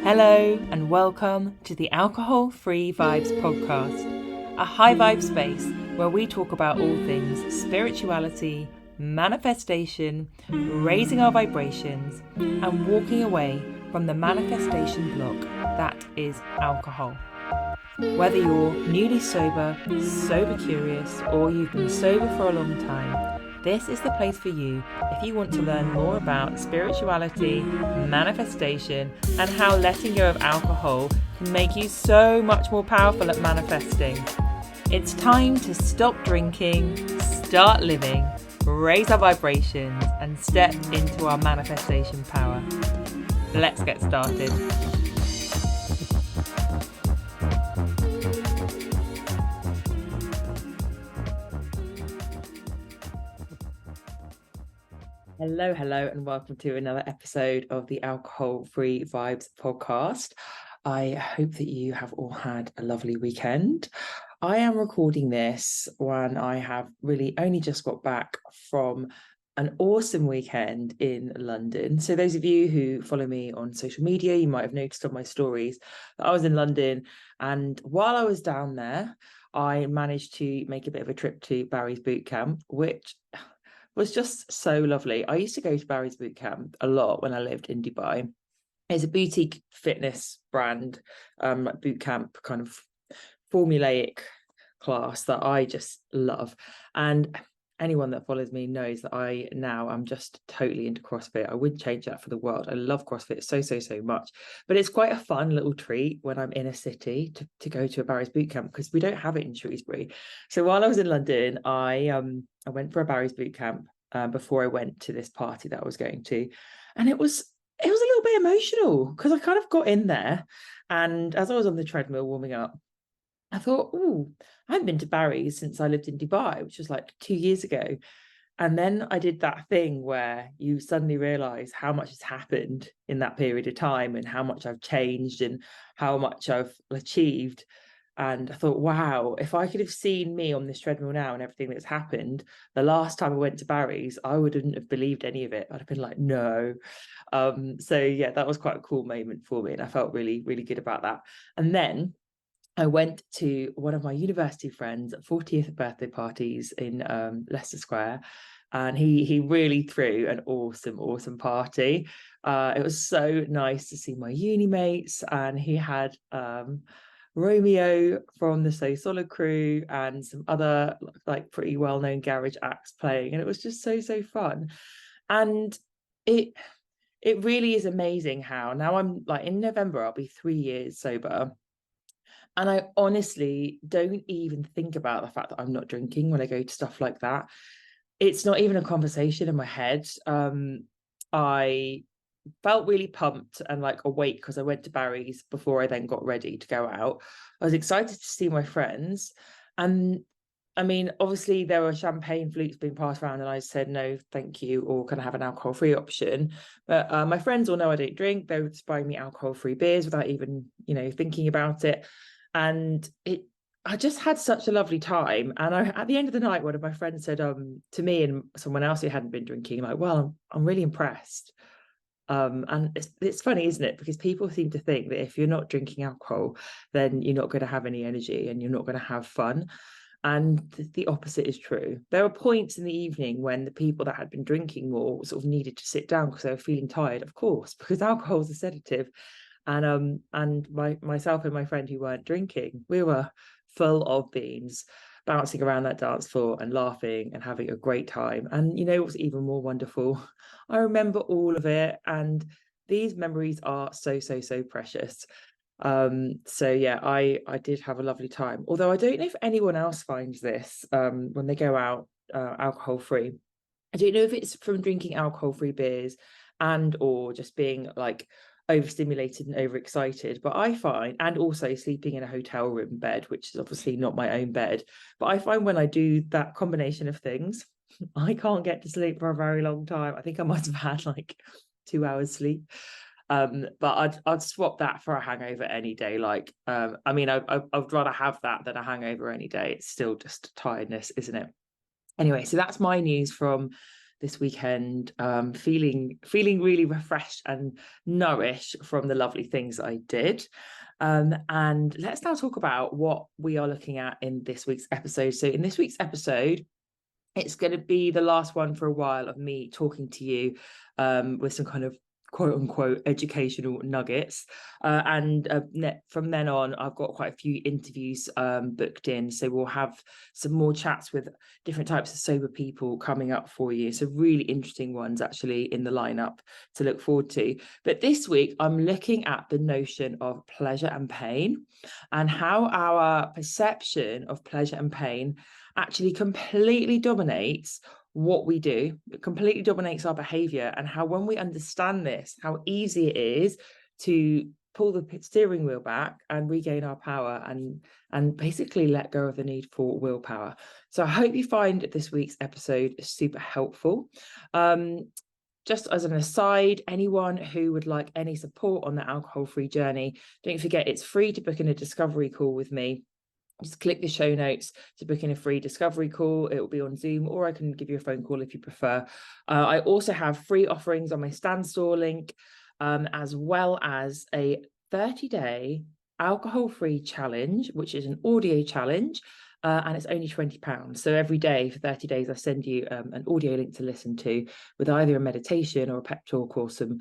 Hello and welcome to the Alcohol Free Vibes podcast, a high vibe space where we talk about all things spirituality, manifestation, raising our vibrations, and walking away from the manifestation block that is alcohol. Whether you're newly sober, sober curious, or you've been sober for a long time, this is the place for you if you want to learn more about spirituality, manifestation, and how letting go of alcohol can make you so much more powerful at manifesting. It's time to stop drinking, start living, raise our vibrations, and step into our manifestation power. Let's get started. Hello, and welcome to another episode of the Alcohol Free Vibes podcast. I hope that you have all had a lovely weekend. I am recording this when I have really only just got back from an awesome weekend in London. So those of you who follow me on social media, you might have noticed on my stories that I was in London, and while I was down there, I managed to make a bit of a trip to Barry's boot camp, which was just so lovely. I used to go to Barry's boot camp a lot when I lived in Dubai. It's a boutique fitness brand, like boot camp kind of formulaic class that I just love. And anyone that follows me knows that I'm just totally into CrossFit. I wouldn't change that for the world. I love CrossFit so much. But it's quite a fun little treat when I'm in a city to go to a Barry's boot camp, because we don't have it in Shrewsbury. So while I was in London, I went for a Barry's boot camp before I went to this party that I was going to. And it was a little bit emotional because I kind of got in there, and as I was on the treadmill warming up, I thought, I haven't been to Barry's since I lived in Dubai, which was like 2 years ago. And then I did that thing where you suddenly realize how much has happened in that period of time and how much I've changed and how much I've achieved. And I thought, wow, if I could have seen me on this treadmill now and everything that's happened, the last time I went to Barry's, I wouldn't have believed any of it. I'd have been like, no. So yeah, that was quite a cool moment for me. And I felt really, really good about that. And then I went to one of my university friends' 40th birthday parties in Leicester Square, and he really threw an awesome party. It was so nice to see my uni mates, and he had Romeo from the So Solid crew and some other like pretty well-known garage acts playing, and it was just so fun. And it really is amazing how now I'm like, in November I'll be 3 years sober. And I honestly don't even think about the fact that I'm not drinking when I go to stuff like that. It's not even a conversation in my head. I felt really pumped and like awake because I went to Barry's before I then got ready to go out. I was excited to see my friends. And I mean, obviously there were champagne flutes being passed around, and I said, no, thank you, or can I have an alcohol-free option? But my friends all know I don't drink. They were just buying me alcohol-free beers without even, thinking about it. And I just had such a lovely time. And at the end of the night, one of my friends said to me and someone else who hadn't been drinking, like, well, I'm really impressed. And it's funny, isn't it? Because people seem to think that if you're not drinking alcohol, then you're not going to have any energy and you're not going to have fun. And the opposite is true. There were points in the evening when the people that had been drinking more sort of needed to sit down because they were feeling tired, of course, because alcohol is a sedative. And myself and my friend who weren't drinking, we were full of beans, bouncing around that dance floor and laughing and having a great time. And you know what's even more wonderful? I remember all of it, and these memories are so precious. So yeah, I did have a lovely time. Although I don't know if anyone else finds this when they go out alcohol free. I don't know if it's from drinking alcohol-free beers and or just being like overstimulated and overexcited, but I find, and also sleeping in a hotel room bed, which is obviously not my own bed, but I find when I do that combination of things, I can't get to sleep for a very long time. I think I must have had like 2 hours sleep. But I'd swap that for a hangover any day. Like, I mean, I'd rather have that than a hangover any day. It's still just tiredness, isn't it? Anyway, so that's my news from this weekend, feeling really refreshed and nourished from the lovely things I did. And let's now talk about what we are looking at in this week's episode. So in this week's episode, it's going to be the last one for a while of me talking to you with some kind of quote unquote educational nuggets. And from then on, I've got quite a few interviews booked in. So we'll have some more chats with different types of sober people coming up for you. So really interesting ones actually in the lineup to look forward to. But this week, I'm looking at the notion of pleasure and pain and how our perception of pleasure and pain actually completely dominates what we do. It completely dominates our behavior, and how when we understand this, how easy it is to pull the steering wheel back and regain our power and basically let go of the need for willpower. So I hope you find this week's episode super helpful. Just as an aside, anyone who would like any support on the alcohol-free journey, don't forget it's free to book in a discovery call with me. Just click the show notes to book in a free discovery call. It will be on Zoom, or I can give you a phone call if you prefer. I also have free offerings on my Stand Store link, as well as a 30-day alcohol-free challenge, which is an audio challenge, and it's only £20. So every day for 30 days, I send you an audio link to listen to with either a meditation or a pep talk or some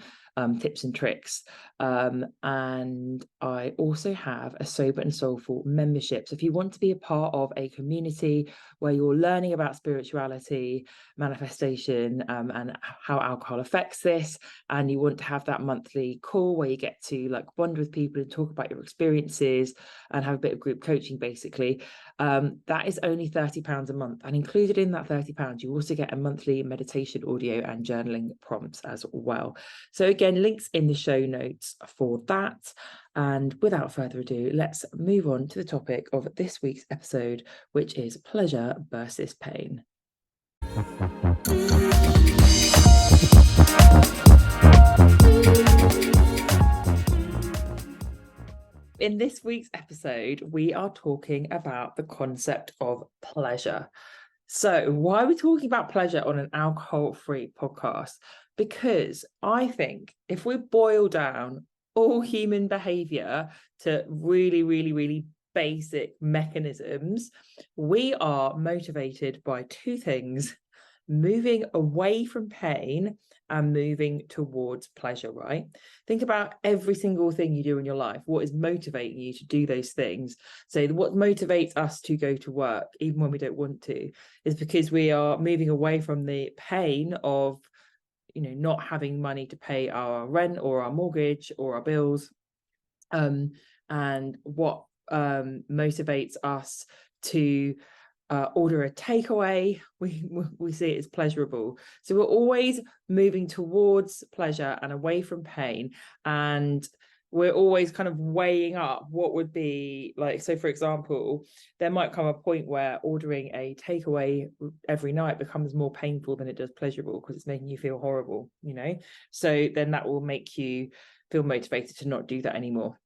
tips and tricks. And I also have a Sober and Soulful membership. So if you want to be a part of a community where you're learning about spirituality, manifestation, and how alcohol affects this, and you want to have that monthly call where you get to like bond with people and talk about your experiences and have a bit of group coaching, basically, that is only £30 a month. And included in that £30, you also get a monthly meditation audio and journaling prompts as well. So again, links in the show notes for that. And without further ado, let's move on to the topic of this week's episode, which is pleasure versus pain. In this week's episode, we are talking about the concept of pleasure. So why are we talking about pleasure on an alcohol-free podcast? Because I think if we boil down all human behavior to really basic mechanisms, we are motivated by two things: moving away from pain and moving towards pleasure, right? Think about every single thing you do in your life. What is motivating you to do those things? So what motivates us to go to work, even when we don't want to, is because we are moving away from the pain of, not having money to pay our rent or our mortgage or our bills. And what motivates us to order a takeaway, we see it as pleasurable. So we're always moving towards pleasure and away from pain, and we're always kind of weighing up what would be like. So for example, there might come a point where ordering a takeaway every night becomes more painful than it does pleasurable, because it's making you feel horrible, so then that will make you feel motivated to not do that anymore.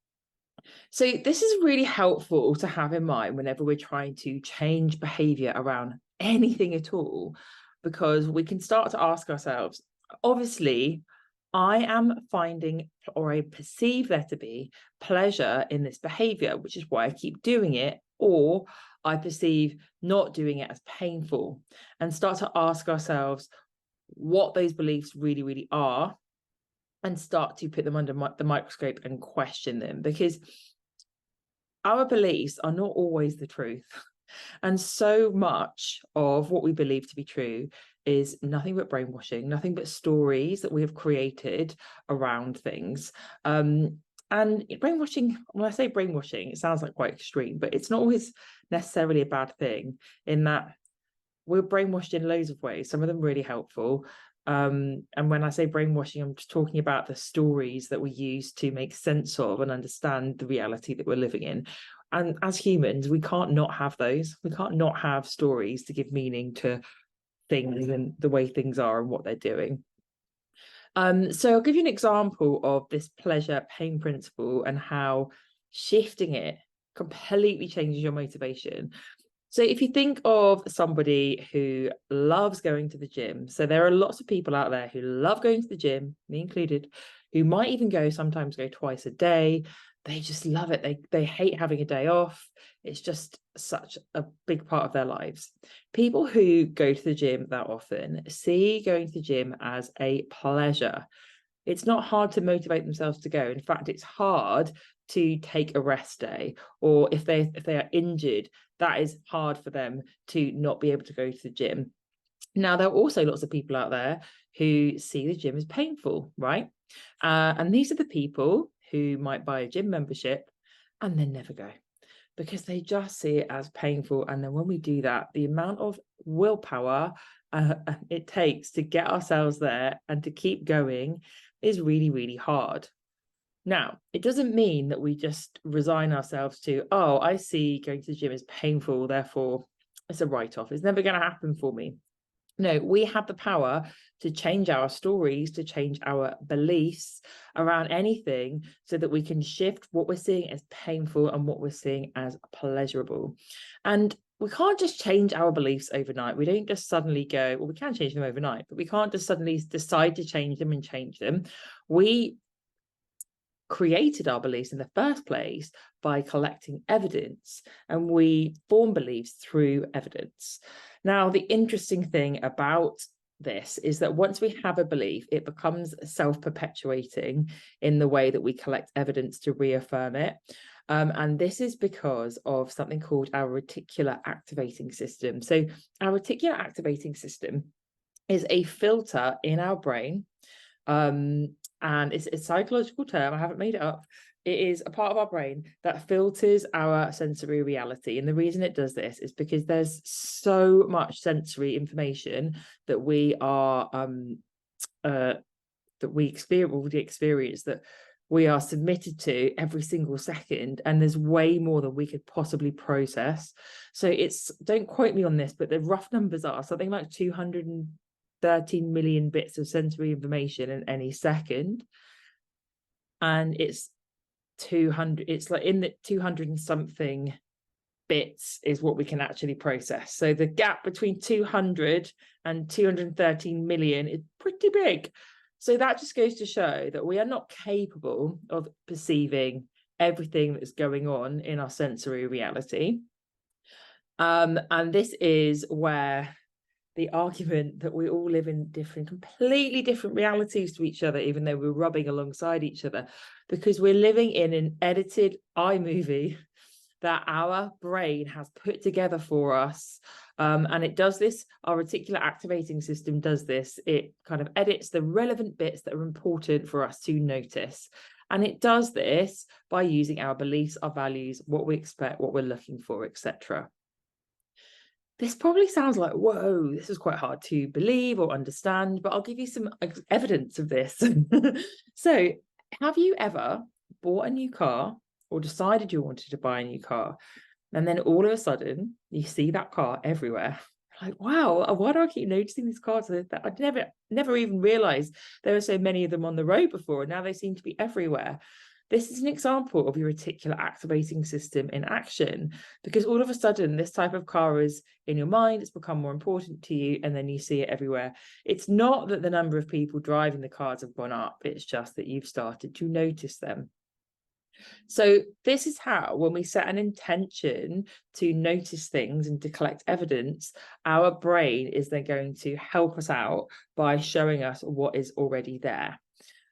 So this is really helpful to have in mind whenever we're trying to change behavior around anything at all, because we can start to ask ourselves, obviously, I am finding, or I perceive there to be, pleasure in this behavior, which is why I keep doing it, or I perceive not doing it as painful, and start to ask ourselves what those beliefs really are, and start to put them under the microscope and question them, because our beliefs are not always the truth. And so much of what we believe to be true is nothing but brainwashing, nothing but stories that we have created around things. And brainwashing, when I say brainwashing, it sounds like quite extreme, but it's not always necessarily a bad thing, in that we're brainwashed in loads of ways, some of them really helpful. And when I say brainwashing, I'm just talking about the stories that we use to make sense of and understand the reality that we're living in. And as humans, we can't not have those. We can't not have stories to give meaning to things and the way things are and what they're doing. So I'll give you an example of this pleasure pain principle and how shifting it completely changes your motivation. So if you think of somebody who loves going to the gym, so there are lots of people out there who love going to the gym, me included, who might even sometimes go twice a day. They just love it. They hate having a day off. It's just such a big part of their lives. People who go to the gym that often see going to the gym as a pleasure. It's not hard to motivate themselves to go. In fact, it's hard to take a rest day, or if they are injured, that is hard for them to not be able to go to the gym. Now, there are also lots of people out there who see the gym as painful, right? And these are the people who might buy a gym membership and then never go, because they just see it as painful. And then when we do that, the amount of willpower it takes to get ourselves there and to keep going is really, really hard. Now, it doesn't mean that we just resign ourselves to, oh, I see going to the gym is painful, therefore it's a write-off. It's never going to happen for me. No, we have the power to change our stories, to change our beliefs around anything so that we can shift what we're seeing as painful and what we're seeing as pleasurable. And we can't just change our beliefs overnight. We don't just suddenly go, well, we can change them overnight, but we can't just suddenly decide to change them and change them. We created our beliefs in the first place by collecting evidence, and we form beliefs through evidence. Now, the interesting thing about this is that once we have a belief, it becomes self-perpetuating in the way that we collect evidence to reaffirm it. And this is because of something called our reticular activating system. So our reticular activating system is a filter in our brain, and it's a psychological term, I haven't made it up. It is a part of our brain that filters our sensory reality. And the reason it does this is because there's so much sensory information that we are that we experience that we are submitted to every single second, and there's way more than we could possibly process. So it's, don't quote me on this, but the rough numbers are something like 213 million bits of sensory information in any second, and it's 200, it's like in the 200 and something bits is what we can actually process. So the gap between 200 and 213 million is pretty big. So that just goes to show that we are not capable of perceiving everything that's going on in our sensory reality. And this is where the argument that we all live in completely different realities to each other, even though we're rubbing alongside each other, because we're living in an edited iMovie that our brain has put together for us. And it does this, our reticular activating system does this. It kind of edits the relevant bits that are important for us to notice. And it does this by using our beliefs, our values, what we expect, what we're looking for, etc. This probably sounds like, whoa, this is quite hard to believe or understand, but I'll give you some evidence of this. So, have you ever bought a new car or decided you wanted to buy a new car, and then all of a sudden you see that car everywhere? Like, wow, why do I keep noticing these cars that I'd never even realized there were so many of them on the road before, and now they seem to be everywhere? This is an example of your reticular activating system in action, because all of a sudden this type of car is in your mind, it's become more important to you, and then you see it everywhere. It's not that the number of people driving the cars have gone up, it's just that you've started to notice them. So this is how, when we set an intention to notice things and to collect evidence, our brain is then going to help us out by showing us what is already there.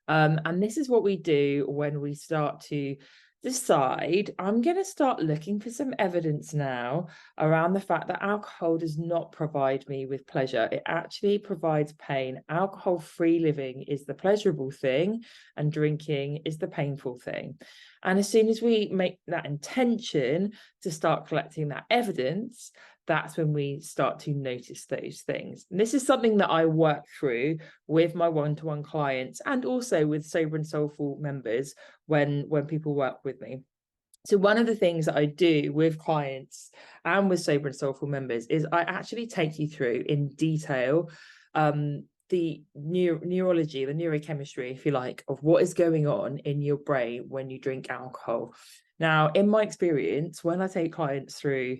And this is what we do when we start to decide, I'm going to start looking for some evidence now around the fact that alcohol does not provide me with pleasure. It actually provides pain. Alcohol-free living is the pleasurable thing, and drinking is the painful thing. And as soon as we make that intention to start collecting that evidence, that's when we start to notice those things. And this is something that I work through with my one-to-one clients, and also with Sober and Soulful members when people work with me. So one of the things that I do with clients and with Sober and Soulful members is I actually take you through in detail the neurology, the neurochemistry, if you like, of what is going on in your brain when you drink alcohol. Now, in my experience, when I take clients through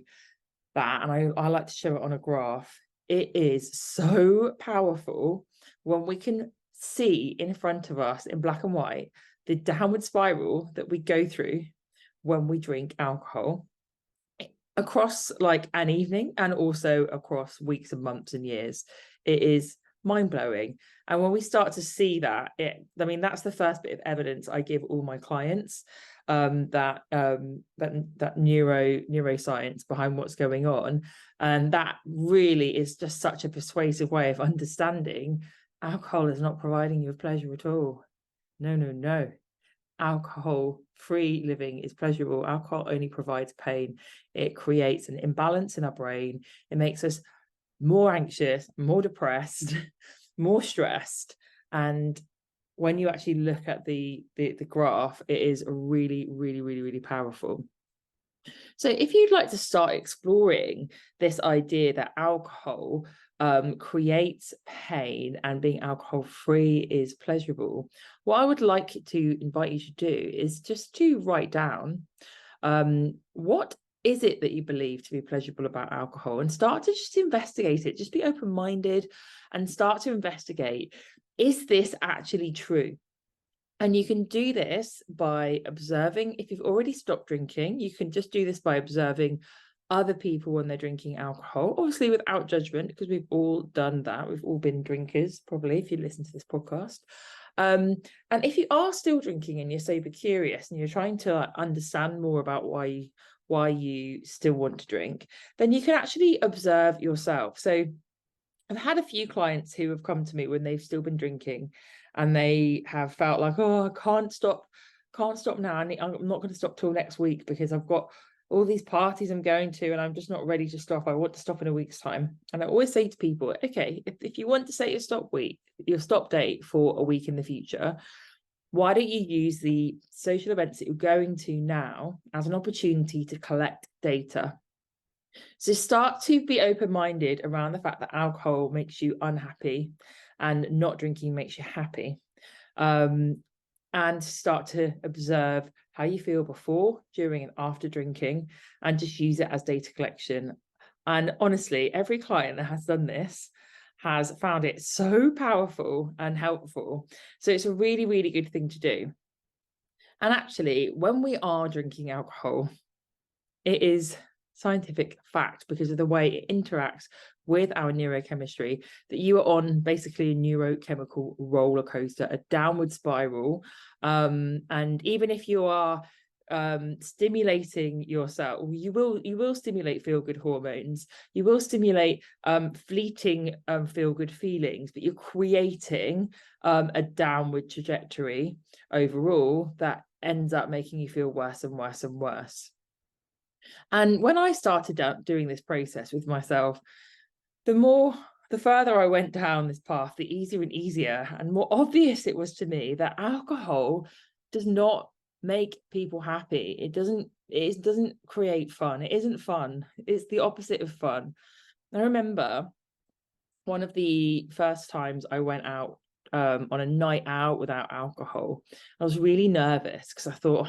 that, and I like to show it on a graph. It is so powerful when we can see in front of us in black and white the downward spiral that we go through when we drink alcohol across like an evening and also across weeks and months and years. It is mind-blowing. And when we start to see that, that's the first bit of evidence I give all my clients, that neuroscience behind what's going on. And that really is just such a persuasive way of understanding alcohol is not providing you with pleasure at all. No. Alcohol-free living is pleasurable. Alcohol only provides pain. It creates an imbalance in our brain. It makes us more anxious, more depressed, more stressed. And when you actually look at the graph, it is really, really, really, really powerful. So if you'd like to start exploring this idea that alcohol creates pain and being alcohol free is pleasurable, what I would like to invite you to do is just to write down what is it that you believe to be pleasurable about alcohol, and start to just investigate it. Just be open-minded and start to investigate, is this actually true? And you can do this by observing. If you've already stopped drinking, you can just do this by observing other people when they're drinking alcohol, obviously without judgment, because we've all done that. We've all been drinkers, probably, if you listen to this podcast. And if you are still drinking and you're sober curious and you're trying to understand more about why you still want to drink, then you can actually observe yourself. So I've had a few clients who have come to me when they've still been drinking and they have felt like, oh, I can't stop now. I'm not going to stop till next week because I've got all these parties I'm going to and I'm just not ready to stop. I want to stop in a week's time. And I always say to people, okay, if you want to set your stop date for a week in the future, why don't you use the social events that you're going to now as an opportunity to collect data? So start to be open-minded around the fact that alcohol makes you unhappy and not drinking makes you happy. And start to observe how you feel before, during, and after drinking, and just use it as data collection. And honestly, every client that has done this has found it so powerful and helpful. So it's a really, really good thing to do. And actually, when we are drinking alcohol, it is scientific fact, because of the way it interacts with our neurochemistry, that you are on basically a neurochemical roller coaster, a downward spiral. And even if you are stimulating yourself, you will stimulate feel-good hormones, you will stimulate fleeting feel-good feelings, but you're creating a downward trajectory overall that ends up making you feel worse and worse and worse. And when I started doing this process with myself, the further I went down this path, the easier and easier and more obvious it was to me that alcohol does not make people happy. It doesn't create fun. It isn't fun. It's the opposite of fun. I remember one of the first times I went out on a night out without alcohol, I was really nervous because I thought,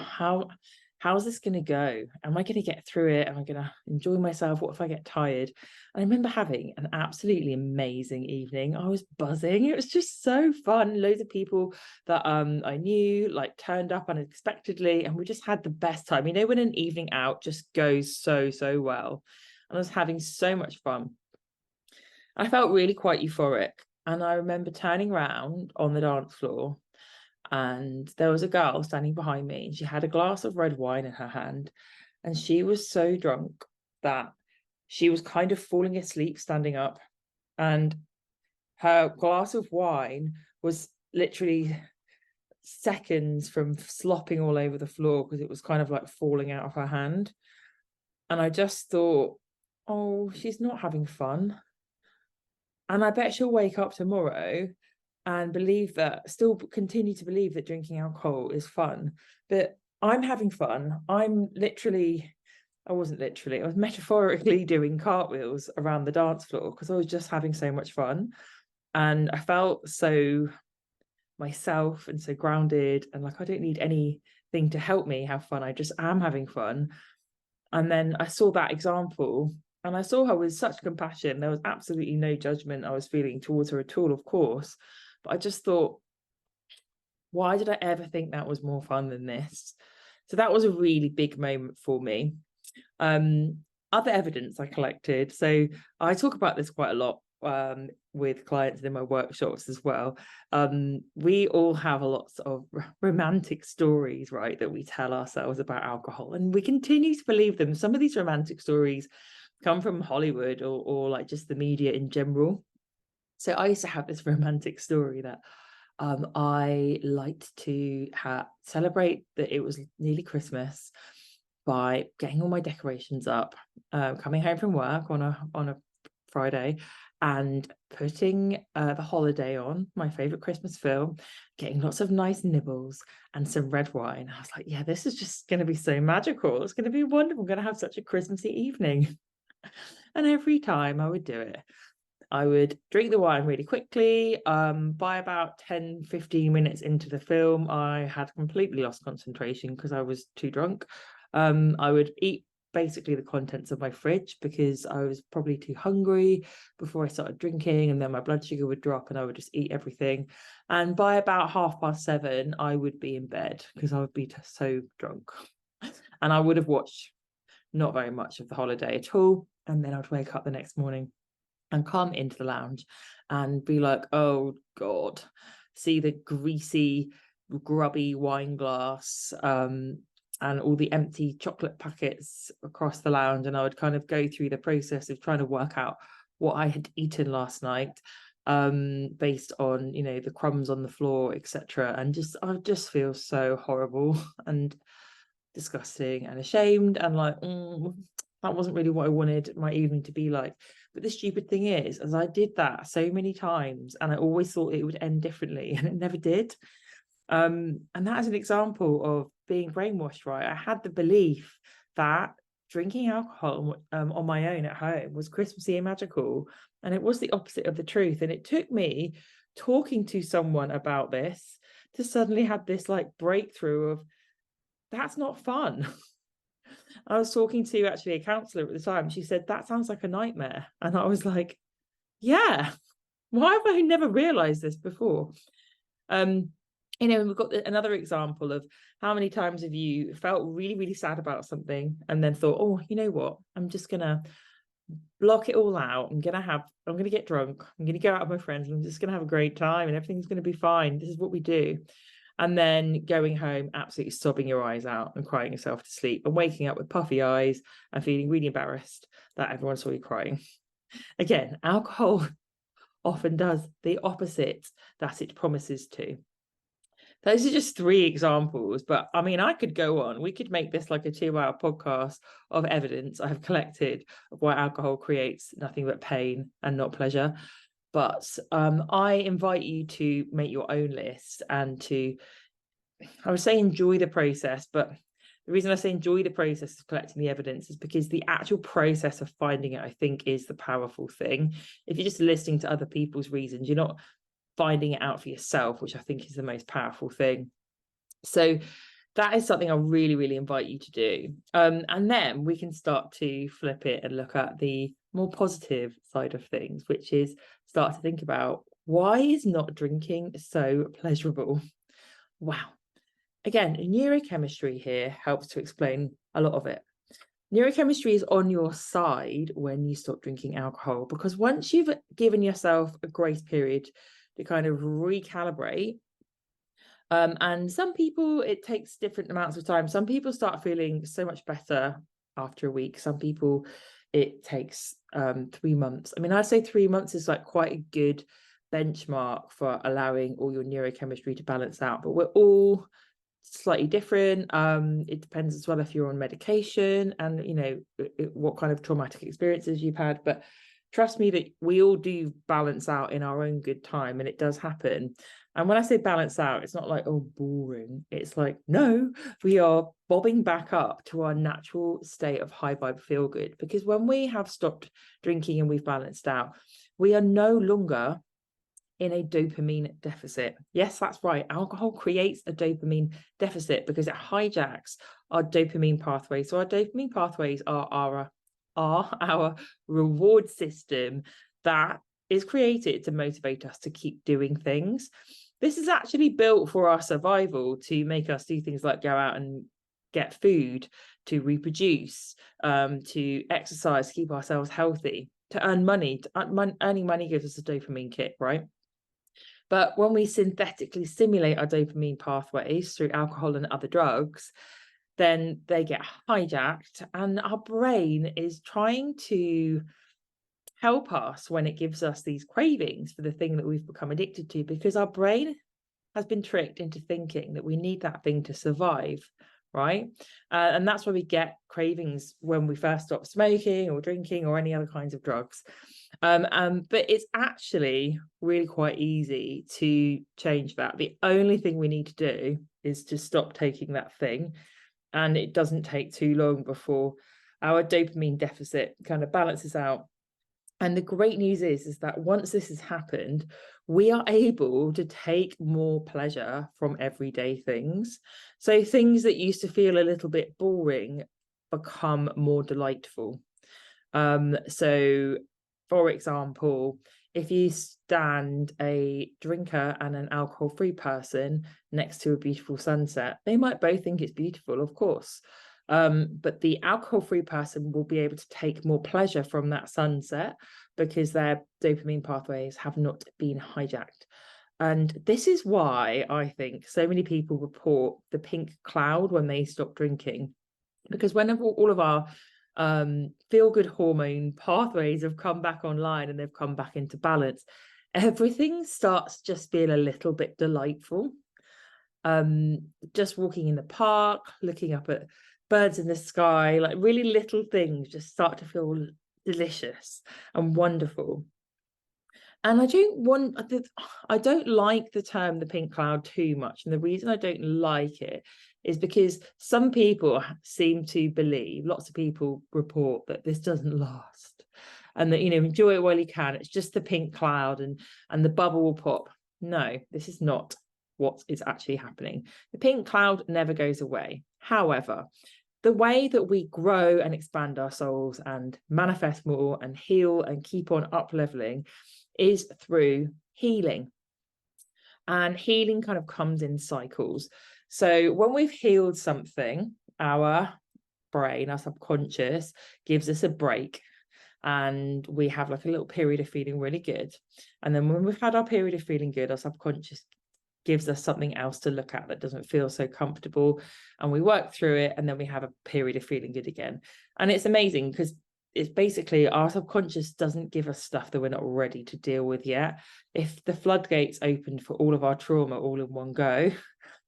how's this going to go? Am I going to get through it? Am I going to enjoy myself? What if I get tired? And I remember having an absolutely amazing evening. I was buzzing. It was just so fun. Loads of people that I knew turned up unexpectedly, and we just had the best time. You know, when an evening out just goes so well. And I was having so much fun. I felt really quite euphoric. And I remember turning around on the dance floor, and there was a girl standing behind me, and she had a glass of red wine in her hand, and she was so drunk that she was kind of falling asleep standing up, and her glass of wine was literally seconds from slopping all over the floor because it was kind of like falling out of her hand. And I just thought, oh, she's not having fun, and I bet she'll wake up tomorrow and still continue to believe that drinking alcohol is fun. But I'm having fun. I was metaphorically doing cartwheels around the dance floor because I was just having so much fun. And I felt so myself and so grounded, and like I don't need anything to help me have fun. I just am having fun. And then I saw that example, And I saw her with such compassion. There was absolutely no judgment I was feeling towards her at all, of course. But I just thought, why did I ever think that was more fun than this? So that was a really big moment for me. Other evidence I collected. So I talk about this quite a lot with clients in my workshops as well. We all have lots of romantic stories, right, that we tell ourselves about alcohol, and we continue to believe them. Some of these romantic stories come from Hollywood or like just the media in general. So I used to have this romantic story that I liked to celebrate that it was nearly Christmas by getting all my decorations up, coming home from work on a Friday, and putting The Holiday on, my favorite Christmas film, getting lots of nice nibbles and some red wine. I was like, yeah, this is just going to be so magical. It's going to be wonderful. I'm going to have such a Christmassy evening. And every time I would do it, I would drink the wine really quickly. By about 10-15 minutes into the film, I had completely lost concentration because I was too drunk. I would eat basically the contents of my fridge because I was probably too hungry before I started drinking, and then my blood sugar would drop and I would just eat everything. And by about 7:30, I would be in bed because I would be so drunk. And I would have watched not very much of The Holiday at all. And then I'd wake up the next morning and come into the lounge and be like, oh God, see the greasy, grubby wine glass and all the empty chocolate packets across the lounge. And I would kind of go through the process of trying to work out what I had eaten last night, based on, you know, the crumbs on the floor, etc. And I just feel so horrible and disgusting and ashamed and like, that wasn't really what I wanted my evening to be like. But the stupid thing is, as I did that so many times, and I always thought it would end differently, and it never did. And that is an example of being brainwashed, right? I had the belief that drinking alcohol on my own at home was Christmassy and magical, and it was the opposite of the truth. And it took me talking to someone about this to suddenly have this like breakthrough of, that's not fun. I was talking to actually a counsellor at the time. She said, that sounds like a nightmare. And I was like, yeah, why have I never realized this before? You know, we've got another example of how many times have you felt really, really sad about something and then thought, oh, you know what? I'm just going to block it all out. I'm going to get drunk. I'm going to go out with my friends. And I'm just going to have a great time and everything's going to be fine. This is what we do. And then going home, absolutely sobbing your eyes out and crying yourself to sleep and waking up with puffy eyes and feeling really embarrassed that everyone saw you crying. Again, alcohol often does the opposite that it promises to. Those are just 3 examples, but I mean, I could go on. We could make this like a 2-hour podcast of evidence I have collected of why alcohol creates nothing but pain and not pleasure. But I invite you to make your own list and to, I would say, enjoy the process. But the reason I say enjoy the process of collecting the evidence is because the actual process of finding it, I think, is the powerful thing. If you're just listening to other people's reasons, you're not finding it out for yourself, which I think is the most powerful thing. So that is something I really, really invite you to do. And then we can start to flip it and look at the more positive side of things, which is start to think about, why is not drinking so pleasurable? Wow. Again, neurochemistry here helps to explain a lot of it. Neurochemistry is on your side when you stop drinking alcohol, because once you've given yourself a grace period to kind of recalibrate, and some people, it takes different amounts of time. Some people start feeling so much better after a week. Some people, it takes 3 months. I mean, I'd say 3 months is like quite a good benchmark for allowing all your neurochemistry to balance out, but we're all slightly different. It depends as well if you're on medication and, you know, what kind of traumatic experiences you've had. But trust me that we all do balance out in our own good time, and it does happen. And when I say balance out, it's not like, oh, boring. It's like, no, we are bobbing back up to our natural state of high vibe feel good. Because when we have stopped drinking and we've balanced out, we are no longer in a dopamine deficit. Yes, that's right. Alcohol creates a dopamine deficit because it hijacks our dopamine pathways. So our dopamine pathways are our are our reward system that is created to motivate us to keep doing things. This is actually built for our survival, to make us do things like go out and get food, to reproduce, to exercise, keep ourselves healthy, to earn money. Earning money gives us a dopamine kick, right? But when we synthetically stimulate our dopamine pathways through alcohol and other drugs, then they get hijacked, and our brain is trying to help us when it gives us these cravings for the thing that we've become addicted to, because our brain has been tricked into thinking that we need that thing to survive, right? And that's why we get cravings when we first stop smoking or drinking or any other kinds of drugs. But it's actually really quite easy to change that. The only thing we need to do is to stop taking that thing, and it doesn't take too long before our dopamine deficit kind of balances out. And the great news is that once this has happened, we are able to take more pleasure from everyday things. So things that used to feel a little bit boring become more delightful. So, for example, if you stand a drinker and an alcohol-free person next to a beautiful sunset, they might both think it's beautiful, of course. But the alcohol-free person will be able to take more pleasure from that sunset because their dopamine pathways have not been hijacked. And this is why I think so many people report the pink cloud when they stop drinking, because whenever all of our feel-good hormone pathways have come back online and they've come back into balance, everything starts just being a little bit delightful. Just walking in the park, looking up at birds in the sky, like really little things just start to feel delicious and wonderful. And I don't like the term the pink cloud too much. And the reason I don't like it is because some people seem to believe, lots of people report that this doesn't last, and that, enjoy it while you can. It's just the pink cloud and the bubble will pop. No, this is not what is actually happening. The pink cloud never goes away. However, the way that we grow and expand our souls and manifest more and heal and keep on up leveling is through healing. And healing kind of comes in cycles. So when we've healed something, our brain, our subconscious, gives us a break, and we have like a little period of feeling really good. And then when we've had our period of feeling good, our subconscious gives us something else to look at that doesn't feel so comfortable, and we work through it, and then we have a period of feeling good again. And it's amazing because it's basically our subconscious doesn't give us stuff that we're not ready to deal with yet. If the floodgates opened for all of our trauma all in one go,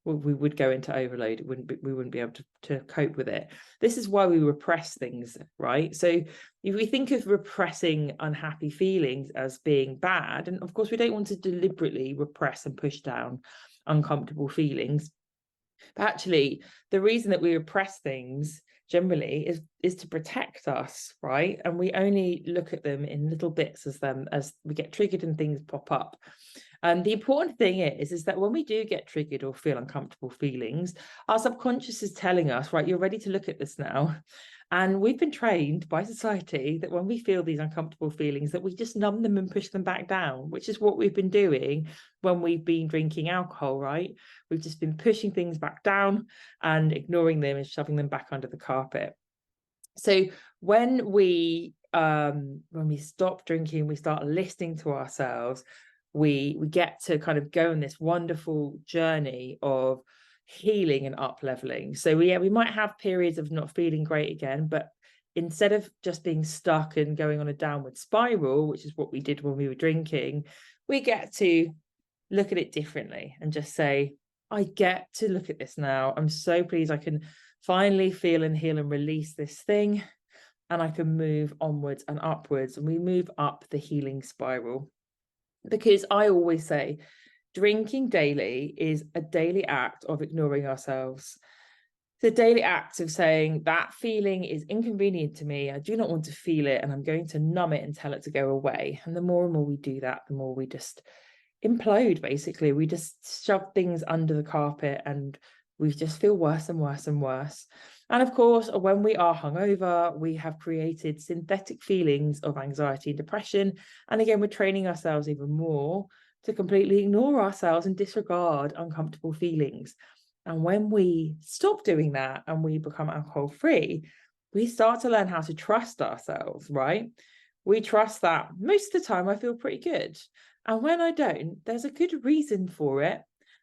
we would go into overload. We wouldn't be able to cope with it. This is why we repress things, right? So if we think of repressing unhappy feelings as being bad, and of course we don't want to deliberately repress and push down uncomfortable feelings, but actually the reason that we repress things generally is to protect us, right? And we only look at them in little bits as we get triggered and things pop up. And the important thing is that when we do get triggered or feel uncomfortable feelings, our subconscious is telling us, right, you're ready to look at this now. And we've been trained by society that when we feel these uncomfortable feelings, that we just numb them and push them back down, which is what we've been doing when we've been drinking alcohol, right? We've just been pushing things back down and ignoring them and shoving them back under the carpet. So when we stop drinking, we start listening to ourselves, we get to kind of go on this wonderful journey of healing and up leveling. So we might have periods of not feeling great again, but instead of just being stuck and going on a downward spiral, which is what we did when we were drinking, we get to look at it differently and just say, I get to look at this now. I'm so pleased I can finally feel and heal and release this thing, and I can move onwards and upwards, and we move up the healing spiral. Because I always say drinking daily is a daily act of ignoring ourselves. It's a daily act of saying that feeling is inconvenient to me. I do not want to feel it, and I'm going to numb it and tell it to go away. And the more and more we do that, the more we just implode, basically. We just shove things under the carpet and we just feel worse and worse and worse. And of course, when we are hungover, we have created synthetic feelings of anxiety and depression. And again, we're training ourselves even more to completely ignore ourselves and disregard uncomfortable feelings. And when we stop doing that and we become alcohol free, we start to learn how to trust ourselves, right? We trust that most of the time I feel pretty good. And when I don't, there's a good reason for it.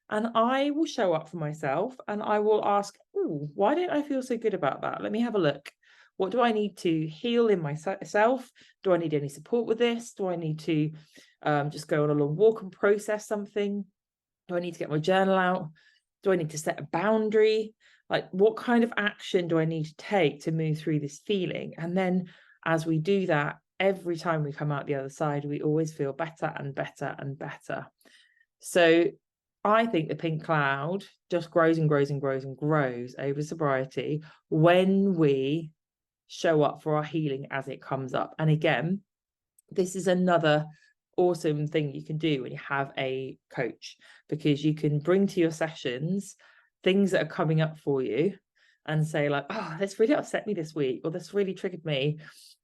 And I will show up for myself and I will ask, oh, why don't I feel so good about that? Let me have a look. What do I need to heal in myself? Do I need any support with this? Do I need to just go on a long walk and process something? Do I need to get my journal out? Do I need to set a boundary? Like, what kind of action do I need to take to move through this feeling? And then as we do that, every time we come out the other side, we always feel better and better and better. So I think the pink cloud just grows and grows and grows and grows over sobriety when we show up for our healing as it comes up. And again, this is another awesome thing you can do when you have a coach, because you can bring to your sessions things that are coming up for you and say like, oh, this really upset me this week, or this really triggered me,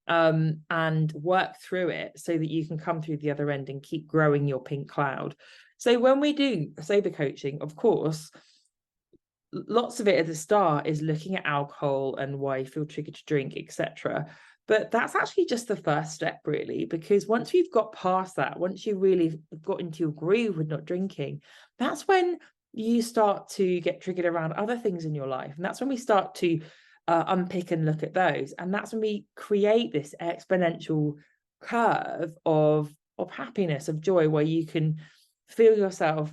and work through it so that you can come through the other end and keep growing your pink cloud. So when we do sober coaching, of course, lots of it at the start is looking at alcohol and why you feel triggered to drink, etc. But that's actually just the first step, really, because once we've got past that, once you really got into your groove with not drinking, that's when you start to get triggered around other things in your life. And that's when we start to unpick and look at those. And that's when we create this exponential curve of happiness, of joy, where you can feel yourself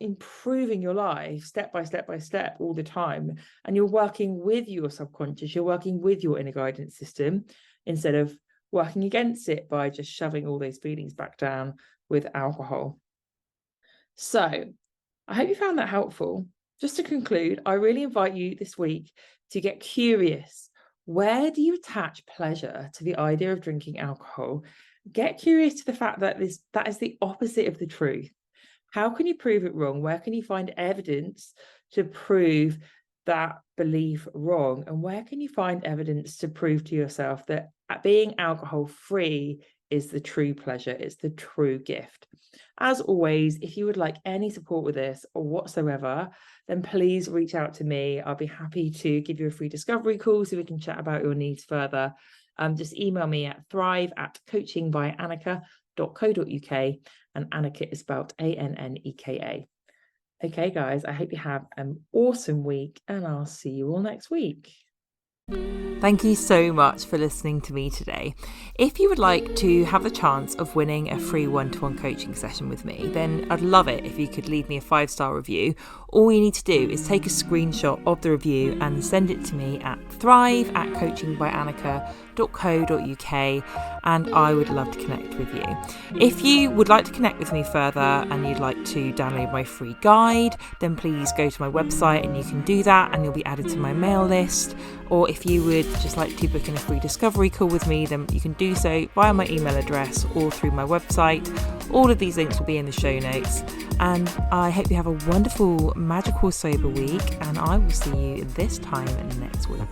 improving your life step by step by step all the time. And you're working with your subconscious, you're working with your inner guidance system instead of working against it by just shoving all those feelings back down with alcohol. So I hope you found that helpful. Just to conclude, I really invite you this week to get curious. Where do you attach pleasure to the idea of drinking alcohol? Get curious to the fact that that is the opposite of the truth. How can you prove it wrong? Where can you find evidence to prove that belief wrong? And where can you find evidence to prove to yourself that being alcohol free is the true pleasure, it's the true gift? As always, if you would like any support with this or whatsoever, then please reach out to me. I'll be happy to give you a free discovery call so we can chat about your needs further. Just email me at thrive@coachingbyanneka.co.uk, and Anneka is spelled Anneka. Okay, guys, I hope you have an awesome week, and I'll see you all next week. Thank you so much for listening to me today. If you would like to have the chance of winning a free one-to-one coaching session with me, then I'd love it if you could leave me a 5-star review. All you need to do is take a screenshot of the review and send it to me at thrive@coachingbyanneka.co.uk, and I would love to connect with you. If you would like to connect with me further and you'd like to download my free guide, then please go to my website and you can do that, and you'll be added to my mail list. Or if you would just like to book in a free discovery call with me, then you can do so via my email address or through my website. All of these links will be in the show notes. And I hope you have a wonderful, magical, sober week, and I will see you this time next week.